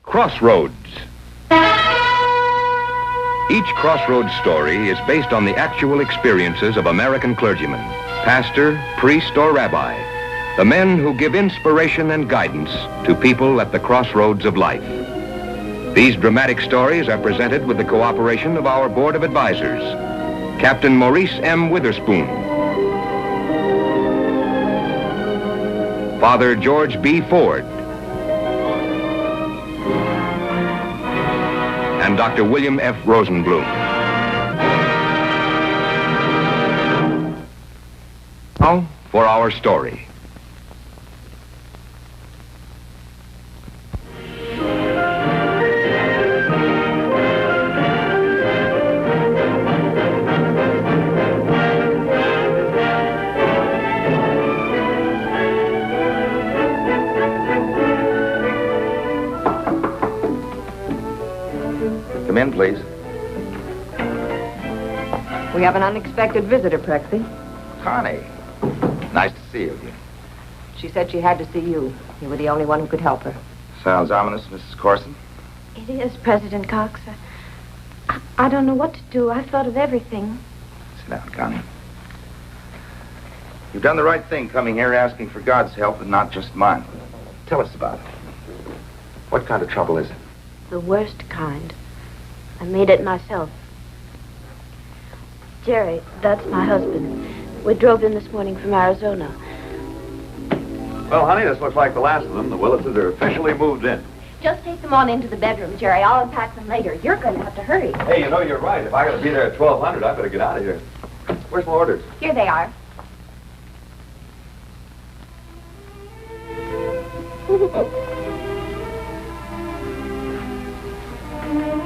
Crossroads. Each Crossroads story is based on the actual experiences of American clergymen, pastor, priest, or rabbi, the men who give inspiration and guidance to people at the crossroads of life. These dramatic stories are presented with the cooperation of our Board of Advisors, Captain Maurice M. Witherspoon, Father George B. Ford, and Dr. William F. Rosenblum. Now for our story. Come in, please. We have an unexpected visitor, Prexy. Connie. Nice to see you again. She said she had to see you. You were the only one who could help her. Sounds ominous, Mrs. Corson. It is, President Cox. I don't know what to do. I've thought of everything. Sit down, Connie. You've done the right thing coming here asking for God's help and not just mine. Tell us about it. What kind of trouble is it? The worst kind. I made it myself. Jerry, that's my husband. We drove in this morning from Arizona. Well, honey, this looks like the last of them. The Willitses are officially moved in. Just take them on into the bedroom, Jerry. I'll unpack them later. You're going to have to hurry. Hey, you know, you're right. If I got to be there at 1200, I better get out of here. Where's my orders? Here they are.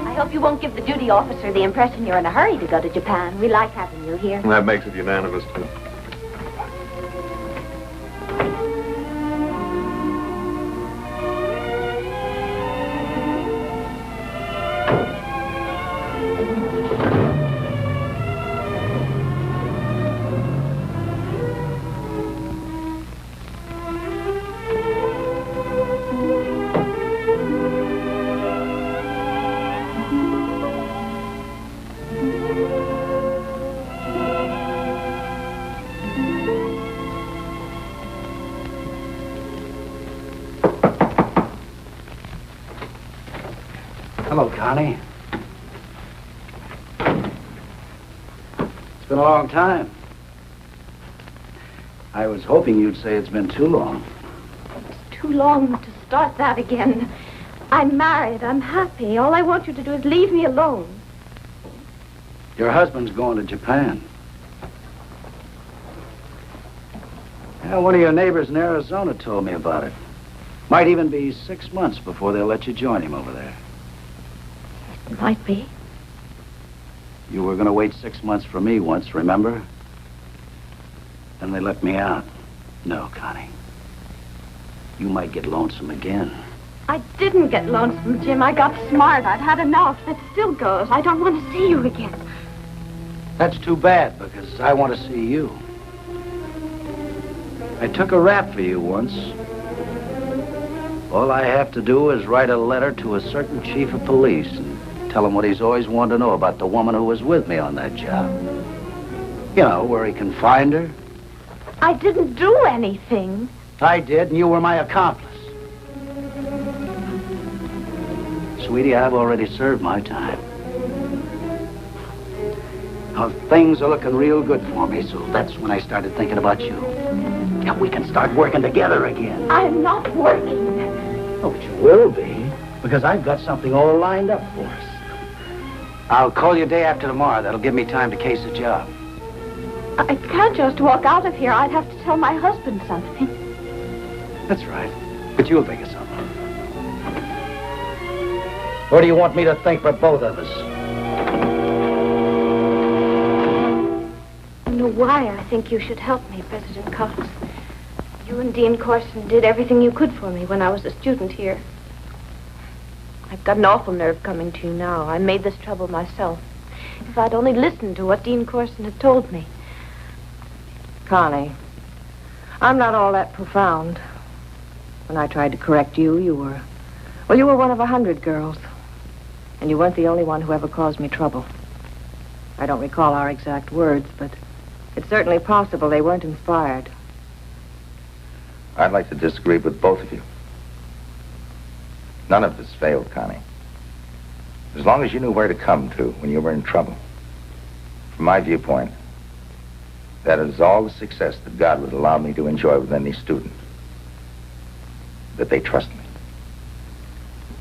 I hope you won't give the duty officer the impression you're in a hurry to go to Japan. We like having you here. That makes it unanimous, too. Hello, Connie. It's been a long time. I was hoping you'd say it's been too long. It's too long to start that again. I'm married. I'm happy. All I want you to do is leave me alone. Your husband's going to Japan. Yeah, one of your neighbors in Arizona told me about it. Might even be 6 months before they'll let you join him over there. It might be. You were going to wait 6 months for me once, remember? Then they let me out. No, Connie. You might get lonesome again. I didn't get lonesome, Jim. I got smart. I've had enough. It still goes. I don't want to see you again. That's too bad, because I want to see you. I took a rap for you once. All I have to do is write a letter to a certain chief of police and tell him what he's always wanted to know about the woman who was with me on that job. You know, where he can find her. I didn't do anything. I did, and you were my accomplice. Sweetie, I've already served my time. Now, things are looking real good for me, so that's when I started thinking about you. Yeah, we can start working together again. I'm not working. Oh, but you will be, because I've got something all lined up for us. I'll call you day after tomorrow. That'll give me time to case the job. I can't just walk out of here. I'd have to tell my husband something. That's right. But you'll think of something. What do you want me to think for both of us? I don't know why I think you should help me, President Cox. You and Dean Corson did everything you could for me when I was a student here. I've got an awful nerve coming to you now. I made this trouble myself. If I'd only listened to what Dean Corson had told me. Connie, I'm not all that profound. When I tried to correct you, you were Well, you were one of 100 girls. And you weren't the only one who ever caused me trouble. I don't recall our exact words, but it's certainly possible they weren't inspired. I'd like to disagree with both of you. None of us failed, Connie. As long as you knew where to come to when you were in trouble. From my viewpoint, that is all the success that God would allow me to enjoy with any student. That they trust me.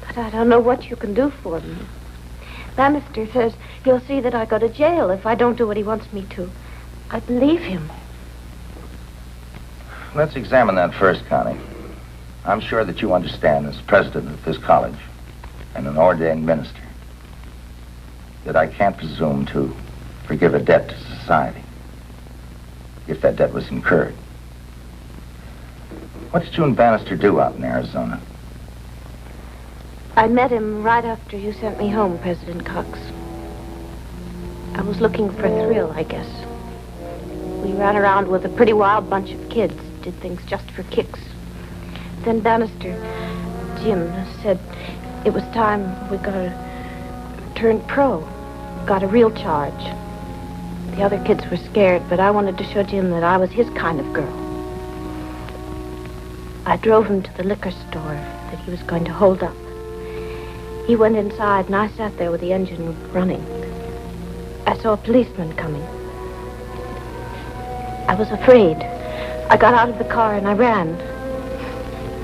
But I don't know what you can do for me. Bannister says he'll see that I go to jail if I don't do what he wants me to. I believe him. Let's examine that first, Connie. I'm sure that you understand, as president of this college and an ordained minister, that I can't presume to forgive a debt to society if that debt was incurred. What did you and Bannister do out in Arizona? I met him right after you sent me home, President Cox. I was looking for a thrill, I guess. We ran around with a pretty wild bunch of kids, did things just for kicks. Then Bannister, Jim, said it was time we turned pro, got a real charge. The other kids were scared, but I wanted to show Jim that I was his kind of girl. I drove him to the liquor store that he was going to hold up. He went inside, and I sat there with the engine running. I saw a policeman coming. I was afraid. I got out of the car and I ran.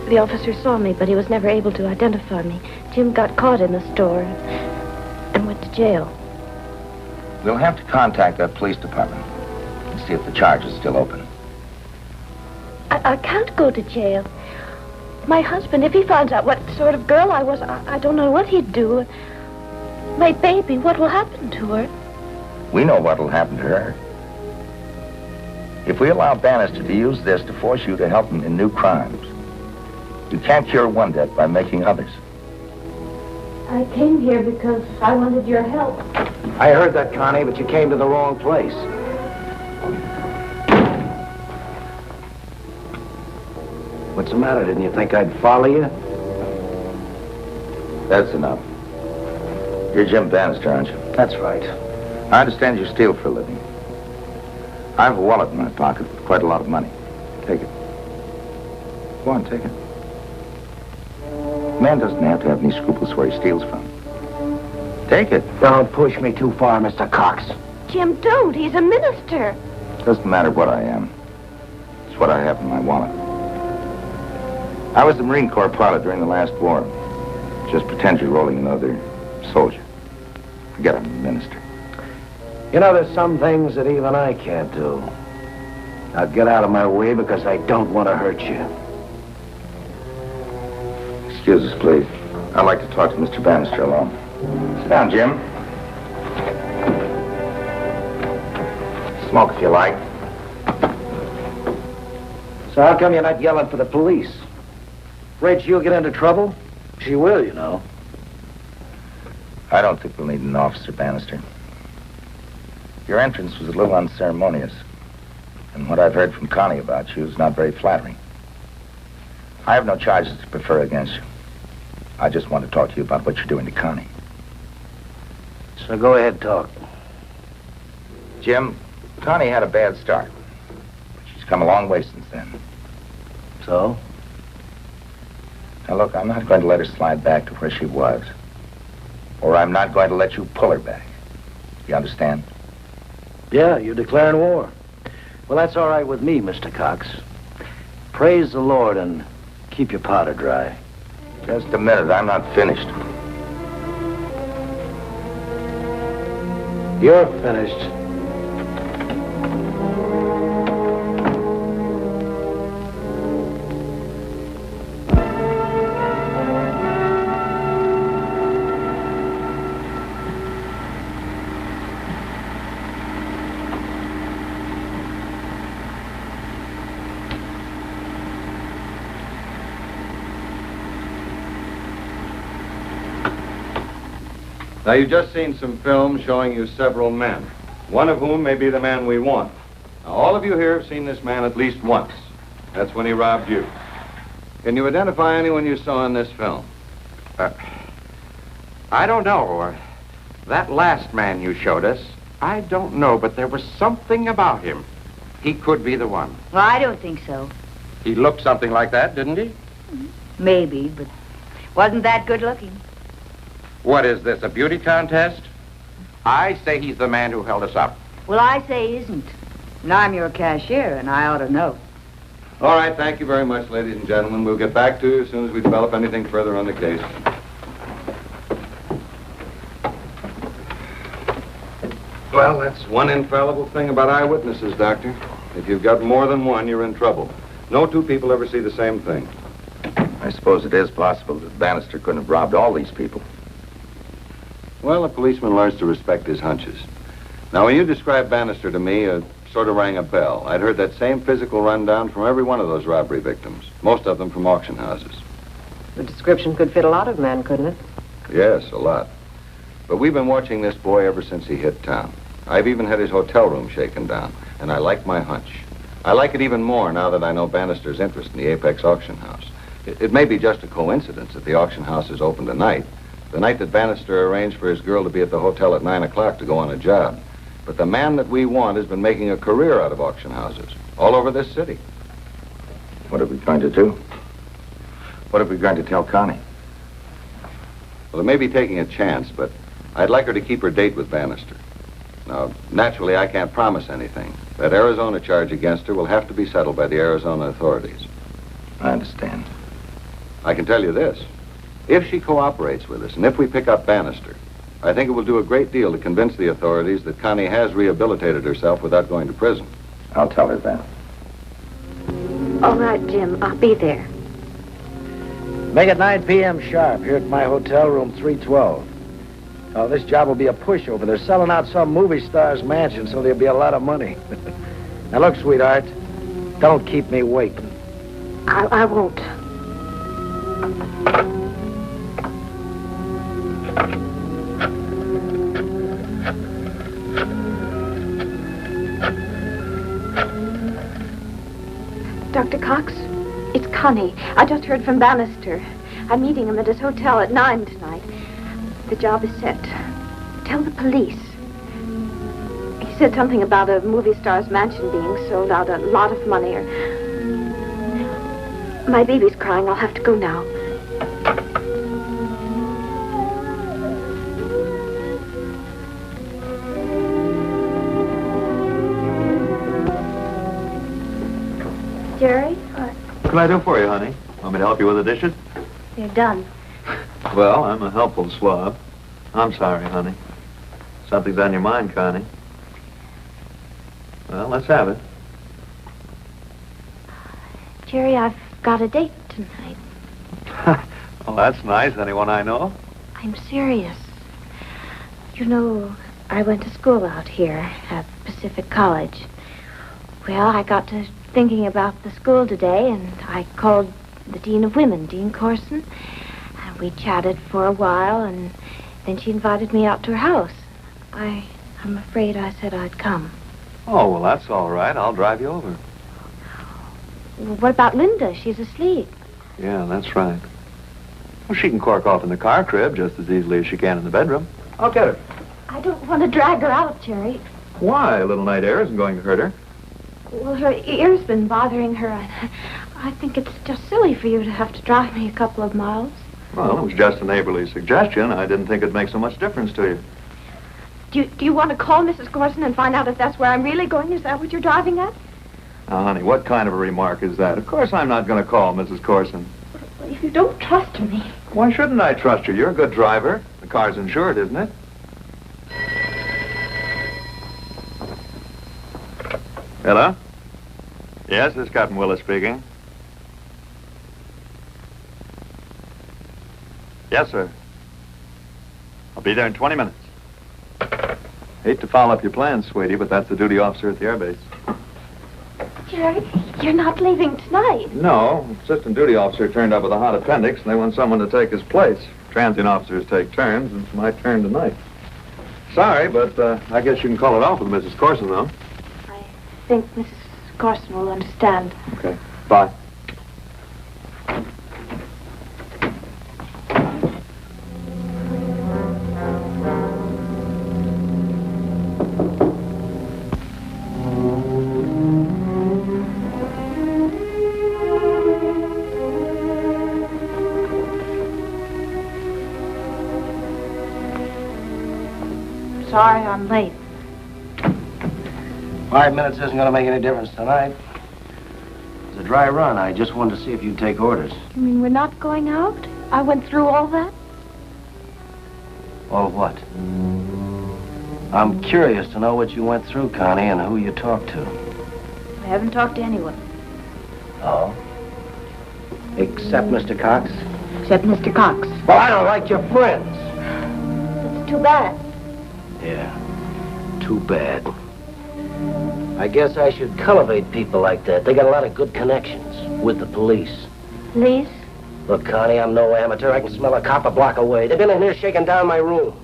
The officer saw me, but he was never able to identify me. Jim got caught in the store and went to jail. We'll have to contact that police department and see if the charge is still open. I can't go to jail. My husband, if he finds out what sort of girl I was, I don't know what he'd do. My baby, what will happen to her? We know what will happen to her. If we allow Bannister to use this to force you to help him in new crimes, you can't cure one debt by making others. I came here because I wanted your help. I heard that, Connie, but you came to the wrong place. What's the matter? Didn't you think I'd follow you? That's enough. You're Jim Bannister, aren't you? That's right. I understand you steal for a living. I have a wallet in my pocket with quite a lot of money. Take it. Go on, take it. A man doesn't have to have any scruples where he steals from. Take it. Don't push me too far, Mr. Cox. Jim, don't. He's a minister. Doesn't matter what I am. It's what I have in my wallet. I was the Marine Corps pilot during the last war. Just pretend you're rolling another soldier. Forget I'm a minister. You know, there's some things that even I can't do. Now get out of my way because I don't want to hurt you. Excuse us, please. I'd like to talk to Mr. Bannister alone. Sit down, Jim. Smoke if you like. So how come you're not yelling for the police? Afraid she'll get into trouble? She will, you know. I don't think we'll need an officer, Bannister. Your entrance was a little unceremonious. And what I've heard from Connie about you is not very flattering. I have no charges to prefer against you. I just want to talk to you about what you're doing to Connie. So go ahead, talk. Jim, Connie had a bad start. She's come a long way since then. So? Now look, I'm not going to let her slide back to where she was. Or I'm not going to let you pull her back. You understand? Yeah, you're declaring war. Well, that's all right with me, Mr. Cox. Praise the Lord and keep your powder dry. Just a minute, I'm not finished. You're finished. Now, you've just seen some film showing you several men, one of whom may be the man we want. Now, all of you here have seen this man at least once. That's when he robbed you. Can you identify anyone you saw in this film? I don't know. That last man you showed us, I don't know, but there was something about him. He could be the one. Well, I don't think so. He looked something like that, didn't he? Maybe, but wasn't that good looking. What is this, a beauty contest? I say he's the man who held us up. Well, I say he isn't. And I'm your cashier, and I ought to know. All right, thank you very much, ladies and gentlemen. We'll get back to you as soon as we develop anything further on the case. Well, that's one infallible thing about eyewitnesses, Doctor. If you've got more than one, you're in trouble. No two people ever see the same thing. I suppose it is possible that Bannister couldn't have robbed all these people. Well, a policeman learns to respect his hunches. Now, when you described Bannister to me, it sort of rang a bell. I'd heard that same physical rundown from every one of those robbery victims, most of them from auction houses. The description could fit a lot of men, couldn't it? Yes, a lot. But we've been watching this boy ever since he hit town. I've even had his hotel room shaken down, and I like my hunch. I like it even more now that I know Bannister's interest in the Apex auction house. It may be just a coincidence that the auction house is open tonight, the night that Bannister arranged for his girl to be at the hotel at 9 o'clock to go on a job. But the man that we want has been making a career out of auction houses all over this city. What are we going to do? What are we going to tell Connie? Well, it may be taking a chance, but I'd like her to keep her date with Bannister. Now, naturally, I can't promise anything. That Arizona charge against her will have to be settled by the Arizona authorities. I understand. I can tell you this. If she cooperates with us, and if we pick up Bannister, I think it will do a great deal to convince the authorities that Connie has rehabilitated herself without going to prison. I'll tell her that. All right, Jim. I'll be there. Make it 9 p.m. sharp here at my hotel room 312. Oh, this job will be a pushover. They're selling out some movie star's mansion, so there'll be a lot of money. Now, look, sweetheart, don't keep me waiting. I won't. Dr. Cox, it's Connie. I just heard from Bannister. I'm meeting him at his hotel at 9 tonight. The job is set. Tell the police. He said something about a movie star's mansion being sold out, a lot of money. My baby's crying. I'll have to go now. Jerry? What can I do for you, honey? Want me to help you with the dishes? They're done. Well, I'm a helpful swab. I'm sorry, honey. Something's on your mind, Connie. Well, let's have it. Jerry, I've got a date tonight. Well, that's nice. Anyone I know? I'm serious. You know, I went to school out here at Pacific College. Well, I got to thinking about the school today, and I called the Dean of Women, Dean Corson. And we chatted for a while, and then she invited me out to her house. I'm afraid I said I'd come. Oh, well, that's all right. I'll drive you over. Well, what about Linda? She's asleep. Yeah, that's right. Well, she can cork off in the car crib just as easily as she can in the bedroom. I'll get her. I don't want to drag her out, Jerry. Why? A little night air isn't going to hurt her. Well, her ear's been bothering her. I think it's just silly for you to have to drive me a couple of miles. Well, it was just a neighborly suggestion. I didn't think it'd make so much difference to you. Do you want to call Mrs. Corson and find out if that's where I'm really going? Is that what you're driving at? Now, honey, what kind of a remark is that? Of course I'm not going to call Mrs. Corson. Well, if you don't trust me. Why shouldn't I trust you? You're a good driver. The car's insured, isn't it? Hello? Yes, this is Captain Willis speaking. Yes, sir. I'll be there in 20 minutes. Hate to foul up your plans, sweetie, but that's the duty officer at the airbase. Jerry, you're not leaving tonight. No, assistant duty officer turned up with a hot appendix, and they want someone to take his place. Transient officers take turns, and it's my turn tonight. Sorry, but I guess you can call it off with Mrs. Corson, though. I think Mrs. Corson will understand. Okay, bye. sorry I'm late. 5 minutes isn't going to make any difference tonight. It's a dry run. I just wanted to see if you'd take orders. You mean we're not going out? I went through all that? All what? I'm curious to know what you went through, Connie, and who you talked to. I haven't talked to anyone. Oh? Except Mr. Cox? Except Mr. Cox. Well, I don't like your friends. It's too bad. Yeah, too bad. I guess I should cultivate people like that. They got a lot of good connections with the police. Police? Look, Connie, I'm no amateur. I can smell a cop a block away. They've been in here shaking down my room.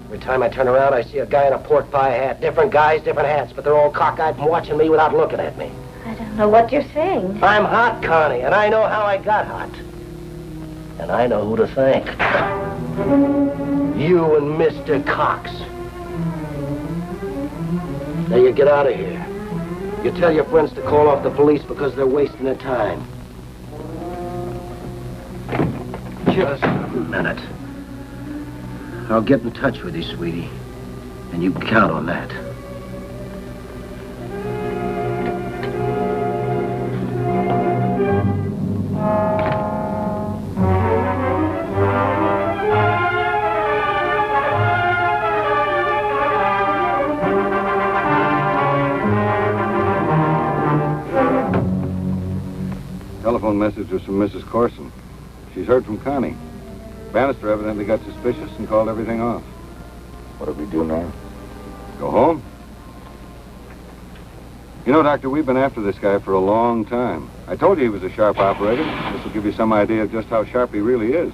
Every time I turn around, I see a guy in a pork pie hat. Different guys, different hats, but they're all cockeyed and watching me without looking at me. I don't know what you're saying. I'm hot, Connie, and I know how I got hot. And I know who to thank. You and Mr. Cox. Now you get out of here. You tell your friends to call off the police because they're wasting their time. Just a minute. I'll get in touch with you, sweetie. And you can count on that. Telephone message was from Mrs. Corson. She's heard from Connie. Bannister evidently got suspicious and called everything off. What do we do now? Go home? You know, Doctor, we've been after this guy for a long time. I told you he was a sharp operator. This will give you some idea of just how sharp he really is.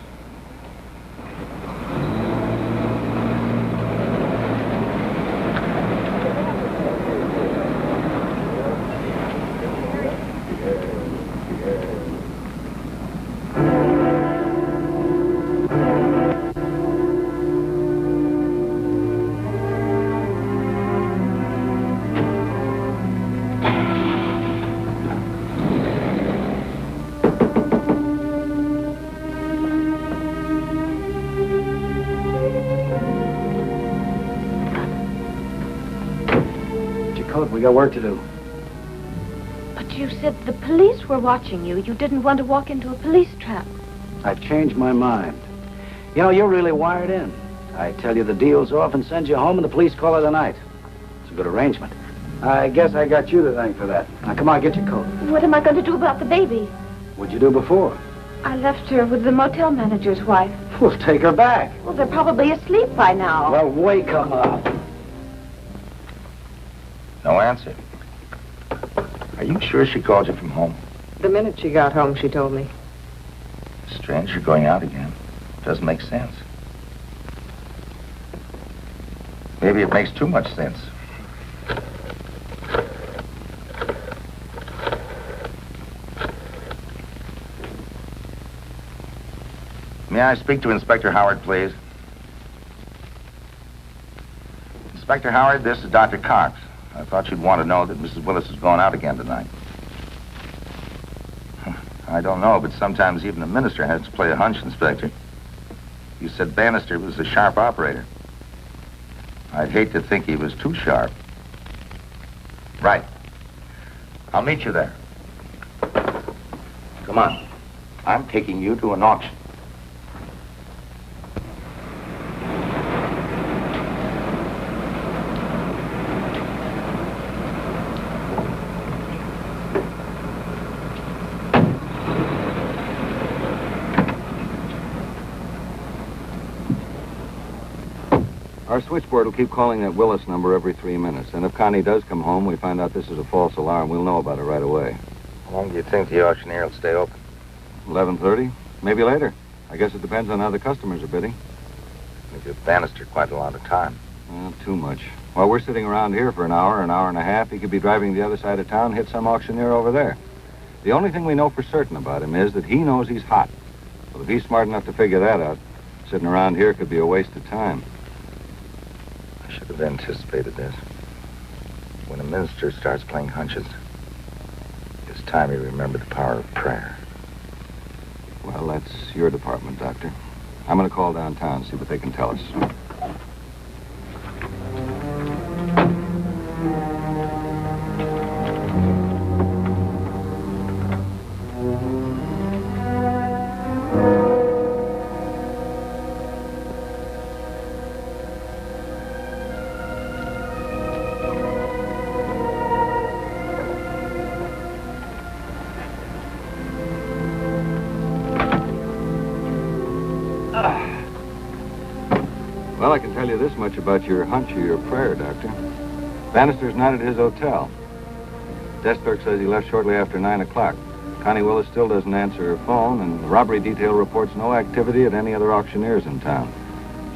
We got work to do. But you said the police were watching you. You didn't want to walk into a police trap. I've changed my mind. You know, you're really wired in. I tell you the deal's off and send you home, and the police call it a night. It's a good arrangement. I guess I got you to thank for that. Now, come on, get your coat. What am I going to do about the baby? What'd you do before? I left her with the motel manager's wife. Well, take her back. Well, they're probably asleep by now. Well, wake them up. No answer. Are you sure she called you from home? The minute she got home, she told me. Strange, you're going out again. Doesn't make sense. Maybe it makes too much sense. May I speak to Inspector Howard, please? Inspector Howard, this is Dr. Cox. I thought you'd want to know that Mrs. Willis is going out again tonight. I don't know, but sometimes even a minister has to play a hunch, Inspector. You said Bannister was a sharp operator. I'd hate to think he was too sharp. Right. I'll meet you there. Come on. I'm taking you to an auction. Our switchboard will keep calling that Willis number every 3 minutes. And if Connie does come home, we find out this is a false alarm, we'll know about it right away. How long do you think the auctioneer will stay open? 11:30? Maybe later. I guess it depends on how the customers are bidding. We give Bannister quite a lot of time. Well, too much. While we're sitting around here for an hour and a half, he could be driving the other side of town, hit some auctioneer over there. The only thing we know for certain about him is that he knows he's hot. Well, if he's smart enough to figure that out, sitting around here could be a waste of time. I should have anticipated this. When a minister starts playing hunches, it's time he remembered the power of prayer. Well, that's your department, Doctor. I'm going to call downtown, see what they can tell us. Well, I can tell you this much about your hunch or your prayer, Doctor. Bannister's not at his hotel. Desk clerk says he left shortly after 9 o'clock. Connie Willis still doesn't answer her phone, and the robbery detail reports no activity at any other auctioneers in town.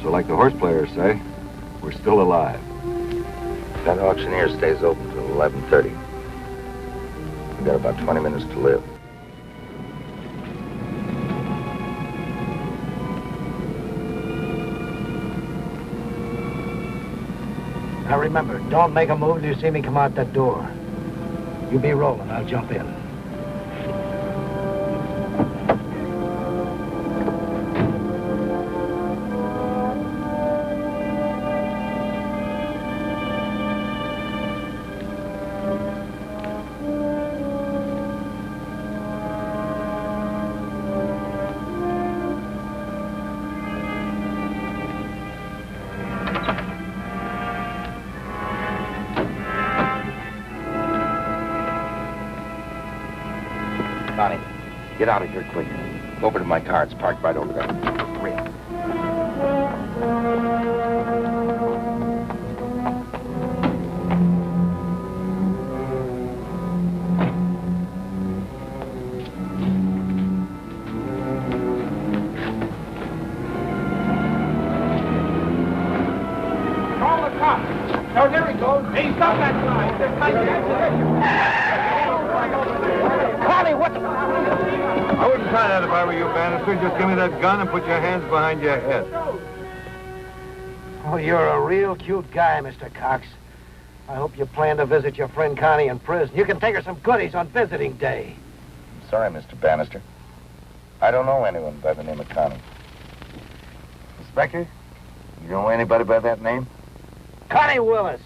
So like the horse players say, we're still alive. That auctioneer stays open till 11:30. We've got about 20 minutes to live. Now remember, don't make a move till you see me come out that door. You be rolling, I'll jump in. Connie, get out of here quick. Go over to my car. It's parked right over there. Hurry up. Call the cops. Oh, there he goes. Hey, stop that guy. Connie, what the... I wouldn't try that if I were you, Bannister. Just give me that gun and put your hands behind your head. Oh, you're a real cute guy, Mr. Cox. I hope you plan to visit your friend Connie in prison. You can take her some goodies on visiting day. Sorry, Mr. Bannister. I don't know anyone by the name of Connie. Inspector, you know anybody by that name? Connie Willis.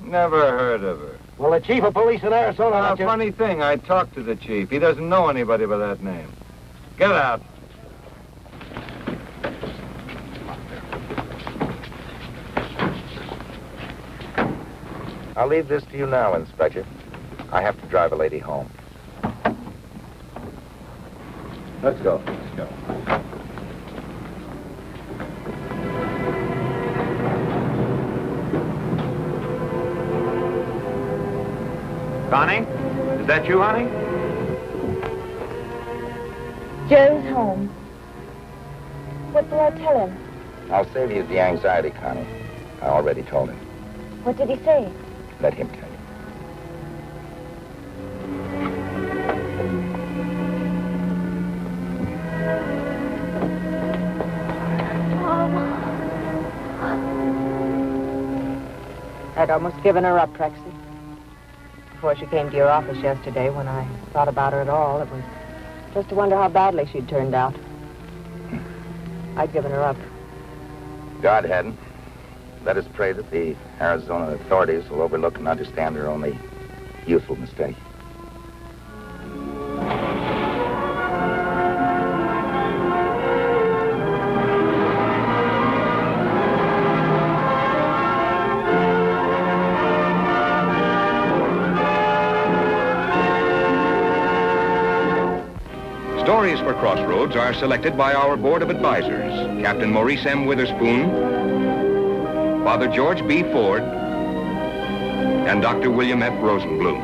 Never heard of her. Well, the chief of police in Arizona... Funny thing, I talked to the chief. He doesn't know anybody by that name. Get out. I'll leave this to you now, Inspector. I have to drive a lady home. Let's go. Let's go. Connie, is that you, honey? Joe's home. What do I tell him? I'll save you the anxiety, Connie. I already told him. What did he say? Let him tell you. I'd almost given her up, Trexie. Before she came to your office yesterday, when I thought about her at all, it was just to wonder how badly she'd turned out. I'd given her up. God hadn't. Let us pray that the Arizona authorities will overlook and understand her only youthful mistake. Stories for Crossroads are selected by our Board of Advisors, Captain Maurice M. Witherspoon, Father George B. Ford, and Dr. William F. Rosenblum.